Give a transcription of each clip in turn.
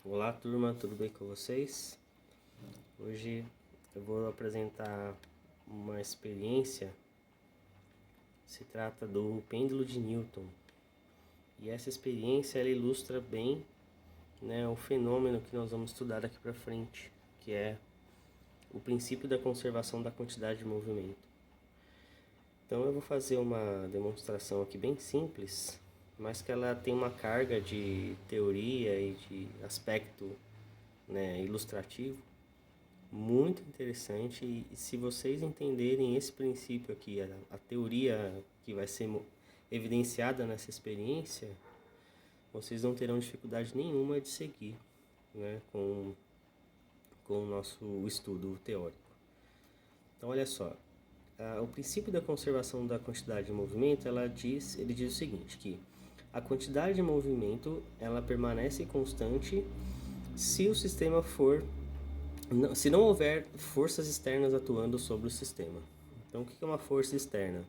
Olá turma, tudo bem com vocês? Hoje eu vou apresentar uma experiência. Se trata do pêndulo de Newton. E essa experiência ela ilustra bem, né, o fenômeno que nós vamos estudar daqui para frente, que é o princípio da conservação da quantidade de movimento. Então eu vou fazer uma demonstração aqui bem simples, mas que ela tem uma carga de teoria e de aspecto, né, ilustrativo muito interessante. E se vocês entenderem esse princípio aqui, a teoria que vai ser evidenciada nessa experiência, vocês não terão dificuldade nenhuma de seguir, né, com o nosso estudo teórico. Então olha só, o princípio da conservação da quantidade de movimento, ele diz o seguinte, que a quantidade de movimento ela permanece constante se o sistema se não houver forças externas atuando sobre o sistema. Então o que é uma força externa?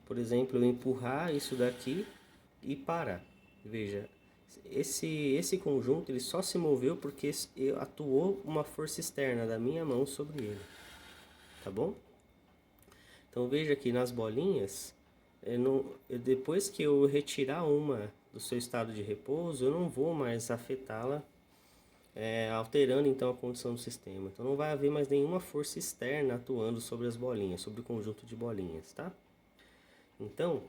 Por exemplo, eu empurrar isso daqui e parar. Veja, esse conjunto ele só se moveu porque atuou uma força externa da minha mão sobre ele. Tá bom? Então veja aqui nas bolinhas, depois que eu retirar uma do seu estado de repouso, eu não vou mais afetá-la, alterando então a condição do sistema. Então não vai haver mais nenhuma força externa atuando sobre as bolinhas, sobre o conjunto de bolinhas, tá? Então,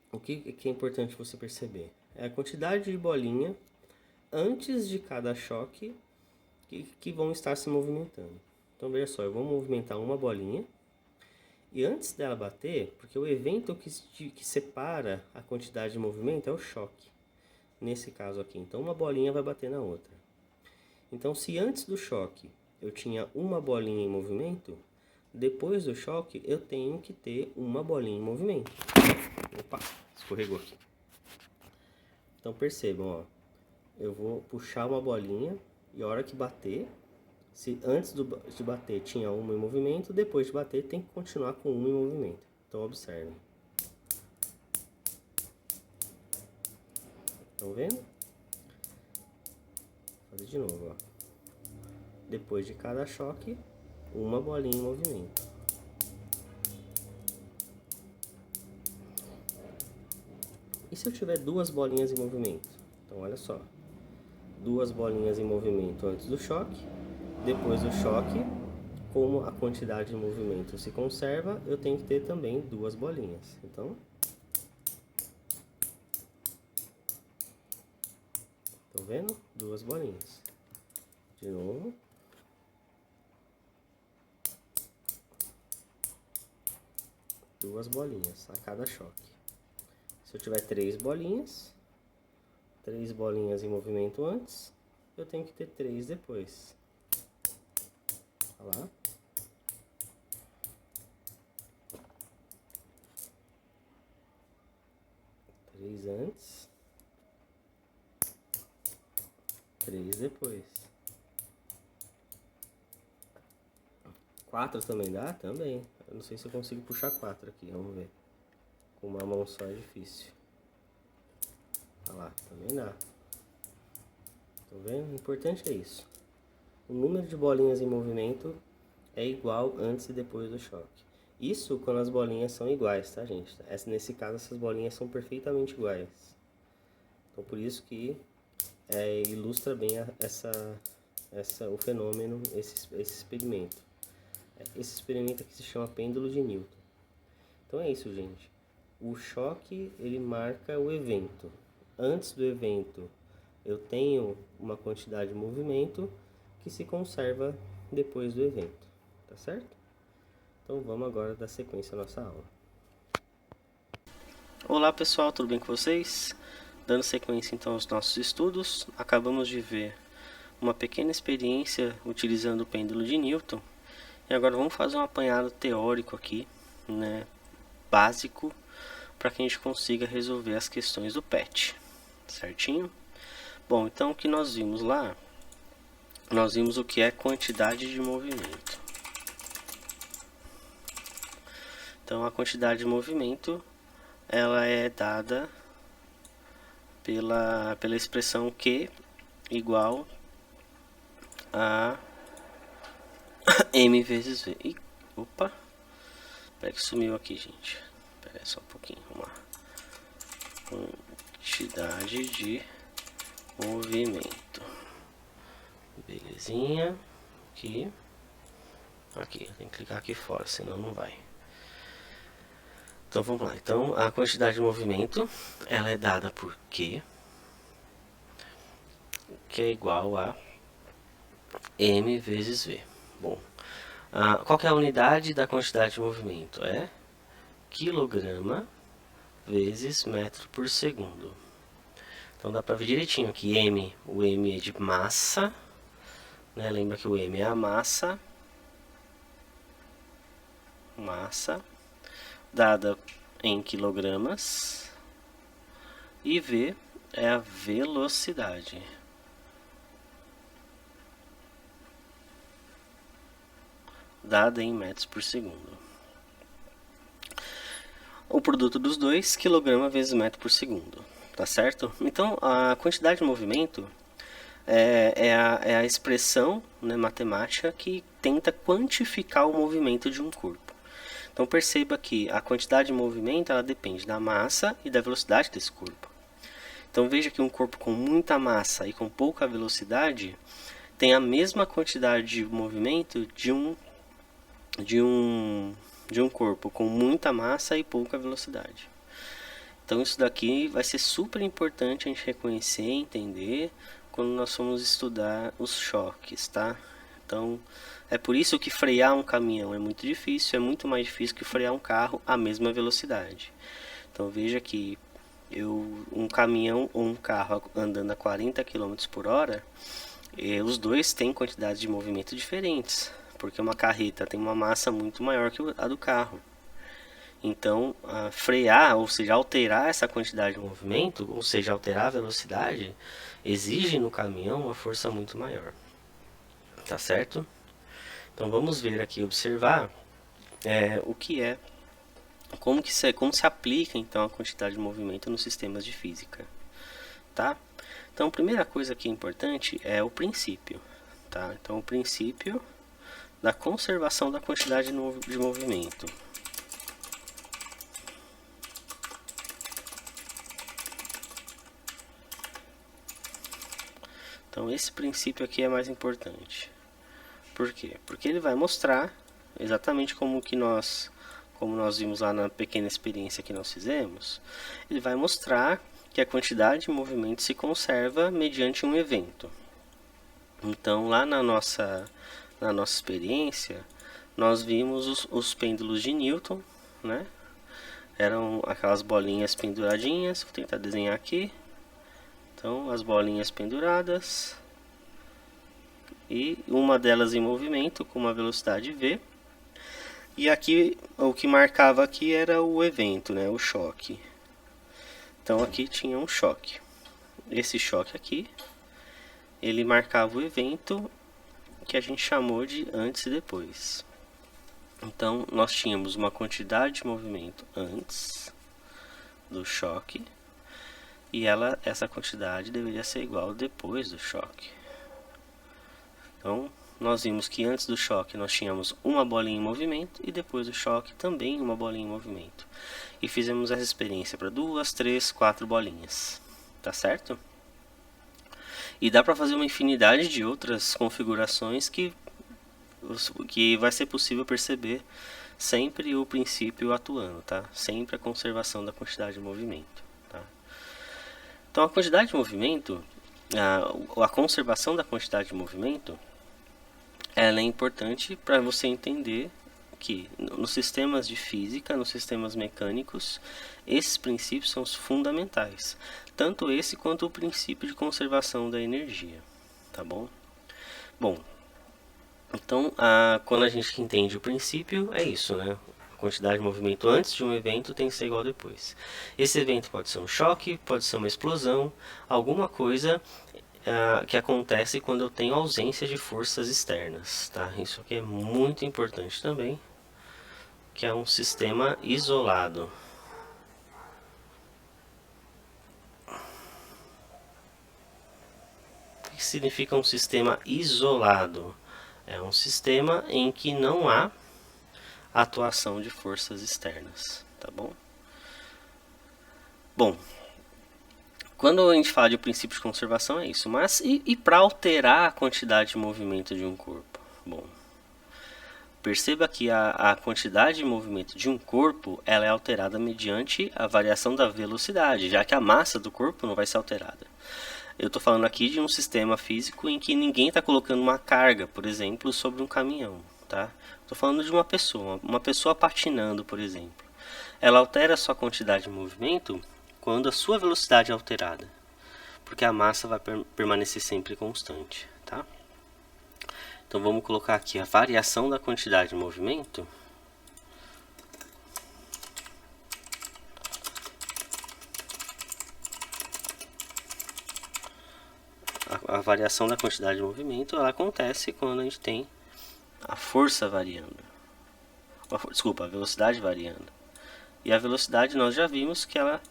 o que é importante você perceber? É a quantidade de bolinha antes de cada choque que vão estar se movimentando. Então veja só, eu vou movimentar uma bolinha e antes dela bater, porque o evento que separa a quantidade de movimento é o choque, nesse caso aqui. Então uma bolinha vai bater na outra. Então se antes do choque eu tinha uma bolinha em movimento, depois do choque eu tenho que ter uma bolinha em movimento. Opa, escorregou aqui. Então percebam, ó, eu vou puxar uma bolinha e a hora que bater, se antes de bater tinha uma em movimento, depois de bater tem que continuar com uma em movimento. Então observem. Estão vendo? Vou fazer de novo, ó. Depois de cada choque, uma bolinha em movimento. E se eu tiver duas bolinhas em movimento? Então olha só. Duas bolinhas em movimento antes do choque. Depois do choque, como a quantidade de movimento se conserva, eu tenho que ter também duas bolinhas. Então, estão vendo? Duas bolinhas. De novo. Duas bolinhas a cada choque. Se eu tiver três bolinhas em movimento antes, eu tenho que ter três depois. Olha lá. Três antes, três depois. Quatro também dá? Também. Eu não sei se eu consigo puxar quatro aqui, vamos ver. Com uma mão só é difícil. Olha lá, também dá. Estão vendo? O importante é isso. O número de bolinhas em movimento é igual antes e depois do choque. Isso quando as bolinhas são iguais, tá, gente? Nesse caso, essas bolinhas são perfeitamente iguais. Então, por isso que ilustra bem o fenômeno, esse experimento. Esse experimento aqui se chama pêndulo de Newton. Então é isso, gente. O choque, ele marca o evento. Antes do evento, eu tenho uma quantidade de movimento que se conserva depois do evento, tá certo? Então vamos agora dar sequência à nossa aula. Olá pessoal, tudo bem com vocês? Dando sequência então aos nossos estudos, acabamos de ver uma pequena experiência utilizando o pêndulo de Newton. E agora vamos fazer um apanhado teórico aqui, né, básico, para que a gente consiga resolver as questões do PET, certinho? Bom, então o que nós vimos lá, nós vimos o que é quantidade de movimento. Então a quantidade de movimento, ela é dada pela expressão Q igual a m vezes v. Ih, opa, peraí que sumiu aqui, gente. Peraí só um pouquinho, vamos lá. Quantidade de movimento. Belezinha. Aqui. Aqui, tem que clicar aqui fora, senão não vai. Então vamos lá. Então a quantidade de movimento ela é dada por Q, que é igual a m vezes v. Bom, qual que é a unidade da quantidade de movimento? É quilograma vezes metro por segundo. Então dá para ver direitinho aqui. O m é de massa, né? Lembra que o m é a massa dada em quilogramas, e v é a velocidade dada em metros por segundo. O produto dos dois, quilograma vezes metro por segundo, tá certo? Então a quantidade de movimento é a expressão, né, matemática que tenta quantificar o movimento de um corpo. Então perceba que a quantidade de movimento ela depende da massa e da velocidade desse corpo. Então veja que um corpo com muita massa e com pouca velocidade tem a mesma quantidade de movimento de um corpo com muita massa e pouca velocidade. Então isso daqui vai ser super importante a gente reconhecer e entender quando nós formos estudar os choques, tá? Então é por isso que frear um caminhão é muito difícil, é muito mais difícil que frear um carro à mesma velocidade. Então veja que um caminhão ou um carro andando a 40 km por hora, os dois têm quantidades de movimento diferentes, porque uma carreta tem uma massa muito maior que a do carro. Então, frear, ou seja, alterar essa quantidade de movimento, ou seja, alterar a velocidade, exige no caminhão uma força muito maior. Tá certo? Então vamos ver aqui, observar o que é, como se aplica então a quantidade de movimento nos sistemas de física, tá? Então a primeira coisa que é importante é o princípio, tá? Então o princípio da conservação da quantidade de movimento. Então esse princípio aqui é mais importante. Por quê? Porque ele vai mostrar exatamente como nós vimos lá na pequena experiência que nós fizemos. Ele vai mostrar que a quantidade de movimento se conserva mediante um evento. Então lá na nossa experiência, nós vimos os pêndulos de Newton, né? Eram aquelas bolinhas penduradinhas. Vou tentar desenhar aqui. Então, as bolinhas penduradas e uma delas em movimento com uma velocidade v. E aqui, o que marcava aqui era o evento, né, o choque. Então, aqui tinha um choque. Esse choque aqui, ele marcava o evento que a gente chamou de antes e depois. Então, nós tínhamos uma quantidade de movimento antes do choque. E essa quantidade deveria ser igual depois do choque. Então, nós vimos que antes do choque nós tínhamos uma bolinha em movimento e depois do choque também uma bolinha em movimento. E fizemos essa experiência para 2, 3, 4 bolinhas. Tá certo? E dá para fazer uma infinidade de outras configurações que vai ser possível perceber sempre o princípio atuando, tá? Sempre a conservação da quantidade de movimento. Então a quantidade de movimento, a conservação da quantidade de movimento, ela é importante para você entender que nos sistemas de física, nos sistemas mecânicos, esses princípios são os fundamentais. Tanto esse quanto o princípio de conservação da energia. Tá bom? Bom, então quando a gente entende o princípio, é isso, né? Quantidade de movimento antes de um evento tem que ser igual depois. Esse evento pode ser um choque, pode ser uma explosão, alguma coisa que acontece quando eu tenho ausência de forças externas, tá? Isso aqui é muito importante também, que é um sistema isolado. O que que significa um sistema isolado? É um sistema em que não há atuação de forças externas, tá bom? Bom, quando a gente fala de princípio de conservação é isso, mas e para alterar a quantidade de movimento de um corpo? Bom, perceba que a quantidade de movimento de um corpo ela é alterada mediante a variação da velocidade, já que a massa do corpo não vai ser alterada. Eu estou falando aqui de um sistema físico em que ninguém está colocando uma carga, por exemplo, sobre um caminhão, tá? Estou falando de uma pessoa patinando, por exemplo. Ela altera a sua quantidade de movimento quando a sua velocidade é alterada, porque a massa vai permanecer sempre constante, tá? Então vamos colocar aqui a variação da quantidade de movimento. A variação da quantidade de movimento ela acontece quando a gente tem a força variando. Desculpa, a velocidade variando. E a velocidade nós já vimos que ela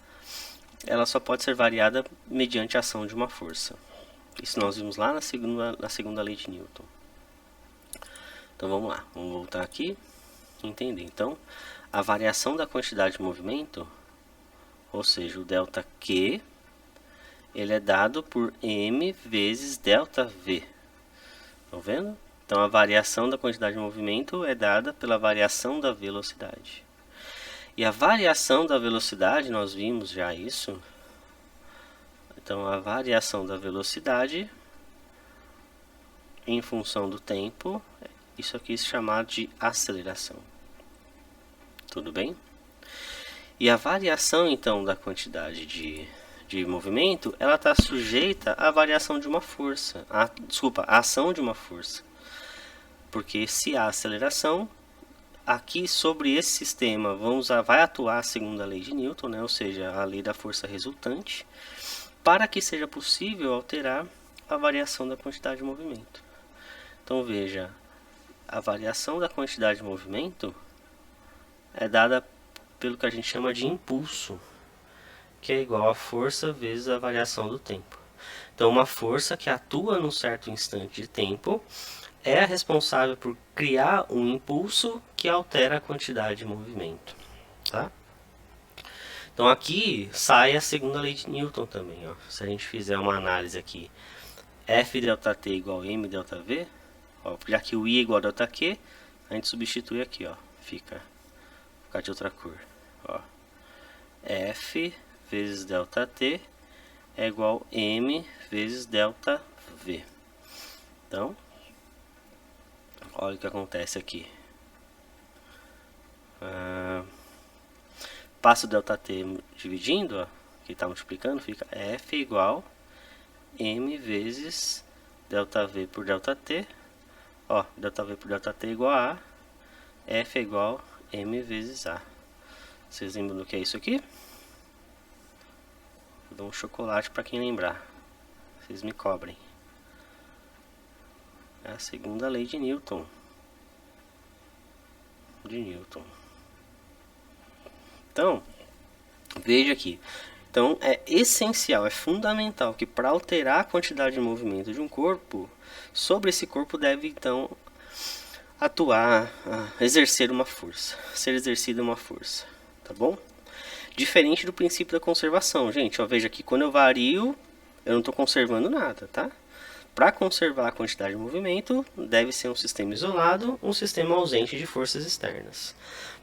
só pode ser variada mediante a ação de uma força. Isso nós vimos lá na segunda lei de Newton. Então vamos lá, vamos voltar aqui e entender. Então, a variação da quantidade de movimento, ou seja, o ΔQ, ele é dado por m vezes ΔV. Estão vendo? Então, a variação da quantidade de movimento é dada pela variação da velocidade. E a variação da velocidade, nós vimos já isso. Então, a variação da velocidade em função do tempo, isso aqui é chamado de aceleração. Tudo bem? E a variação, então, da quantidade de movimento, ela está sujeita à variação de uma força. À ação de uma força. Porque se há aceleração, aqui sobre esse sistema vai atuar a segunda lei de Newton, né? Ou seja, a lei da força resultante, para que seja possível alterar a variação da quantidade de movimento. Então veja, a variação da quantidade de movimento é dada pelo que a gente chama de impulso, que é igual a força vezes a variação do tempo. Então uma força que atua num certo instante de tempo é a responsável por criar um impulso que altera a quantidade de movimento, tá? Então aqui sai a segunda lei de Newton também, ó. Se a gente fizer uma análise aqui, F ΔT igual M ΔV, ó, já que o I é igual a ΔQ, a gente substitui aqui, ó, fica de outra cor, ó. F vezes ΔT é igual a M vezes ΔV. Então, olha o que acontece aqui. Passa o ΔT dividindo, ó, que está multiplicando, fica F igual M vezes ΔV por ΔT. Ó, ΔV por ΔT é igual a F é igual a M vezes A. Vocês lembram do que é isso aqui? Vou dar um chocolate para quem lembrar. Vocês me cobrem. É a segunda lei de Newton. Então, veja aqui. Então, é essencial, é fundamental que para alterar a quantidade de movimento de um corpo, sobre esse corpo deve, então, atuar, exercer uma força. Ser exercida uma força, tá bom? Diferente do princípio da conservação. Gente, ó, veja aqui, quando eu vario, eu não estou conservando nada, tá? Para conservar a quantidade de movimento, deve ser um sistema isolado, um sistema ausente de forças externas.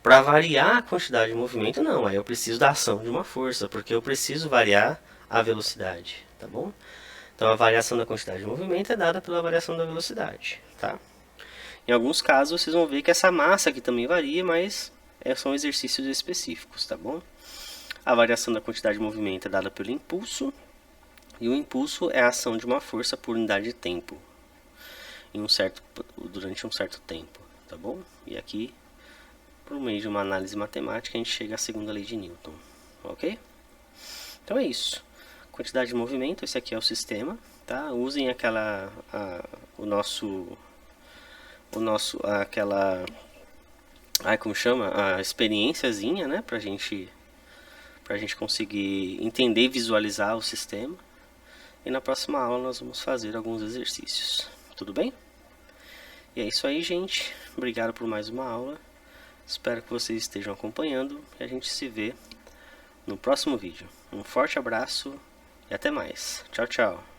Para variar a quantidade de movimento, não. Aí eu preciso da ação de uma força, porque eu preciso variar a velocidade, tá bom? Então, a variação da quantidade de movimento é dada pela variação da velocidade, tá? Em alguns casos, vocês vão ver que essa massa aqui também varia, mas são exercícios específicos, tá bom? A variação da quantidade de movimento é dada pelo impulso, e o impulso é a ação de uma força por unidade de tempo, durante um certo tempo, tá bom? E aqui, por meio de uma análise matemática, a gente chega à segunda lei de Newton, ok? Então é isso. Quantidade de movimento, esse aqui é o sistema, tá? Usem a experiênciazinha, né? Pra gente conseguir entender e visualizar o sistema. e na próxima aula nós vamos fazer alguns exercícios. Tudo bem? E é isso aí, gente. Obrigado por mais uma aula. Espero que vocês estejam acompanhando e a gente se vê no próximo vídeo. Um forte abraço e até mais. Tchau, tchau.